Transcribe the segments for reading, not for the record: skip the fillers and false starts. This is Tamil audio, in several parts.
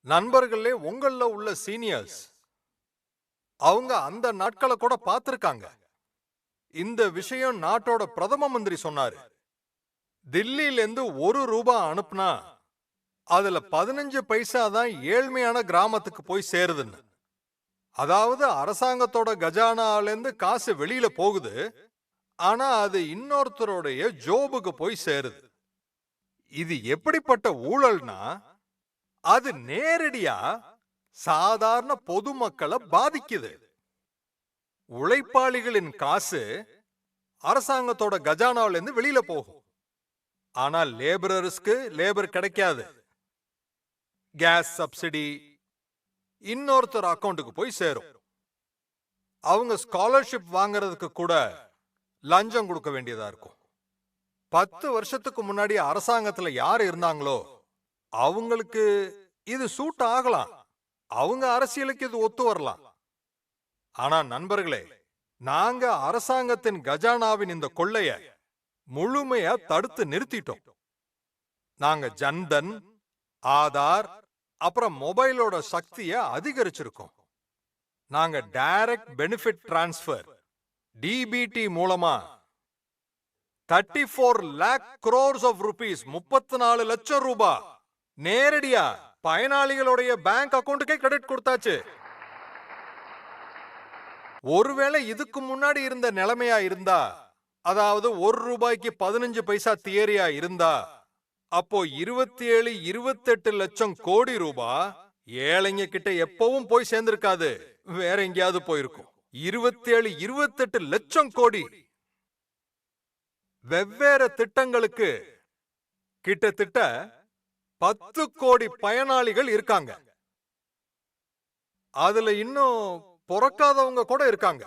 நண்பர்களே, உங்கள உள்ள சீனியர்ஸ் அவங்க அந்த நாட்களை கூட பார்த்திருக்காங்க. இந்த விஷயம் நாட்டோட பிரதம மந்திரி சொன்னாரு. தில்லியில இருந்து ₹1 அனுப்புனா அதுல 15 பைசா தான் ஏழ்மையான கிராமத்துக்கு போய் சேருதுன்னு. அதாவது அரசாங்கத்தோட கஜானால இருந்து காசு வெளியில போகுது, ஆனா அது இன்னொருத்தருடைய ஜோபுக்கு போய் சேருது. இது எப்படிப்பட்ட ஊழல்னா, அது நேரடியா சாதாரண பொதுமக்களை பாதிக்குது. உழைப்பாளிகளின் காசு அரசாங்கத்தோட கஜானாவில இருந்து வெளியில போகும். ஆனா லேபரர்ஸ்க்கு லேபர் கிடைக்காது. கேஸ் சப்சிடி இன்னொருத்தர் அக்கவுண்ட்டுக்கு போய் சேரும். அவங்க ஸ்காலர்ஷிப் வாங்குறதுக்கு கூட லஞ்சம் கொடுக்க வேண்டியதா இருக்கும். 10 வருஷத்துக்கு முன்னாடி அரசாங்கத்துல யார் இருந்தாங்களோ அவங்களுக்கு இது சூட் ஆகலாம். அவங்க அரசியலுக்கு இது ஒத்து வரலாம். ஆனா நண்பர்களே, நாங்க அரசாங்கத்தின் கஜானாவின் இந்த கொள்ளைய முழுமையா தடுத்து நிறுத்திட்டோம். நாங்க ஜன்தன், ஆதார், அப்புறம் மொபைலோட சக்தியை அதிகரிச்சிருக்கோம். நாங்க டைரக்ட் பெனிஃபிட் டிரான்ஸ்பர் டிபிடி மூலமா 34 lakh crores of rupees 34 லட்சம் ரூபாய் நேரடியா பயனாளிகளுடைய பேங்க் அக்கவுண்ட்டுக்கே கிரெடிட் கொடுத்தாச்சு. ஒருவேளை இதுக்கு முன்னாடி இருந்த நிலைமையா இருந்தா, அதாவது ₹1 15 பைசா தியரியா இருந்தா, அப்போ 27, 28 லட்சம் கோடி ரூபாய் ஏழைங்க கிட்ட எப்பவும் போய் சேர்ந்திருக்காது, வேற எங்கேயாவது போயிருக்கும். 27, 28 லட்சம் கோடி வெவ்வேறு திட்டங்களுக்கு கிட்டத்தட்ட 10 கோடி பயனாளிகள் இருக்காங்க. அதுல இன்னும் பிறக்காதவங்க கூட இருக்காங்க.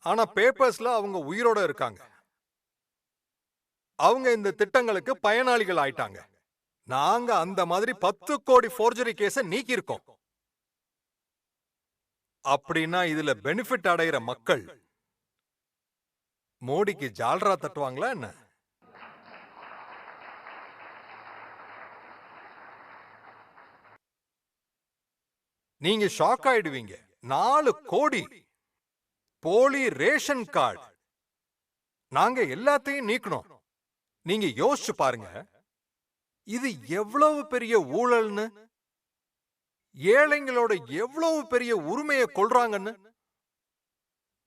ஆனா பேப்பர்ஸ்ல அவங்க உயிரோட இருக்காங்க. அவங்க இந்த திட்டங்களுக்கு பயனாளிகள் ஆயிட்டாங்க. நாங்க அந்த மாதிரி 10 கோடி ஃபோர்ஜரி கேஸ நீக்கி இருக்கோம். அப்படின்னா இதுல பெனிஃபிட் அடைகிற மக்கள் மோடிக்கு ஜால்ரா தட்டுவாங்களா என்ன? நீங்க ஷாக் ஆயிடுவீங்க. 4 கோடி போலி ரேஷன் கார்டு. நாங்க எல்லாத்தையும் நீக்கணும். நீங்க யோசிச்சு பாருங்க, இது எவ்வளவு பெரிய ஊழல்னு, ஏழைங்களோட எவ்வளவு பெரிய உரிமையை கொள்றாங்கன்னு.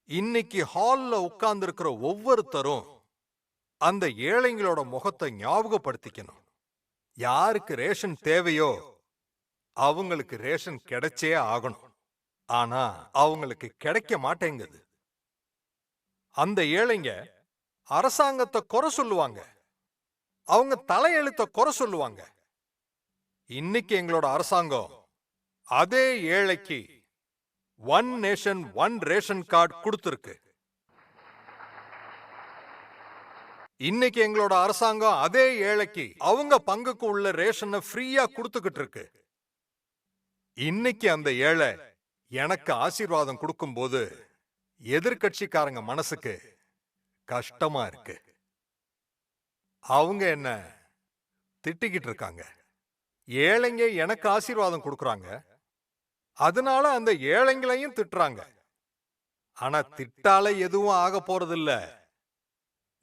இன்னைக்கு ஹால்ல உட்கார்ந்து இருக்கிற ஒவ்வொருத்தரும் அந்த ஏழைங்களோட முகத்தை ஞாபகப்படுத்திக்கணும். யாருக்கு ரேஷன் தேவையோ அவங்களுக்கு ரேஷன் கிடைச்சே ஆகணும். ஆனா அவங்களுக்கு கிடைக்க மாட்டேங்குது. அந்த ஏழைங்க அரசாங்கத்தை குறை சொல்லுவாங்க, அவங்க தலையெழுத்த குறை சொல்லுவாங்க. இன்னைக்கு எங்களோட அரசாங்கம் அதே ஏழைக்கு one nation one ration card கொடுத்திருக்கு. இன்னைக்கு எங்களோட அரசாங்கம் அதே ஏழைக்கு அவங்க பங்குக்கு உள்ள ரேஷனை ஃப்ரீயா கொடுத்துக்கிட்டு இருக்கு. இன்னைக்கு அந்த ஏழை எனக்கு ஆசீர்வாதம் கொடுக்கும் போது எதிர்கட்சிக்காரங்க மனசுக்கு கஷ்டமா இருக்கு. அவங்க என்ன திட்டிக்கிட்டு இருக்காங்க. ஏழைங்க எனக்கு ஆசீர்வாதம் கொடுக்கறாங்க, அதனால அந்த ஏழைங்களையும் திட்டுறாங்க. ஆனா திட்டால எதுவும் ஆக போறதில்ல.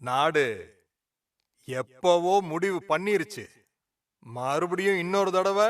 நாடு எப்பவோ முடிவு பண்ணிருச்சு. மறுபடியும் இன்னொரு தடவை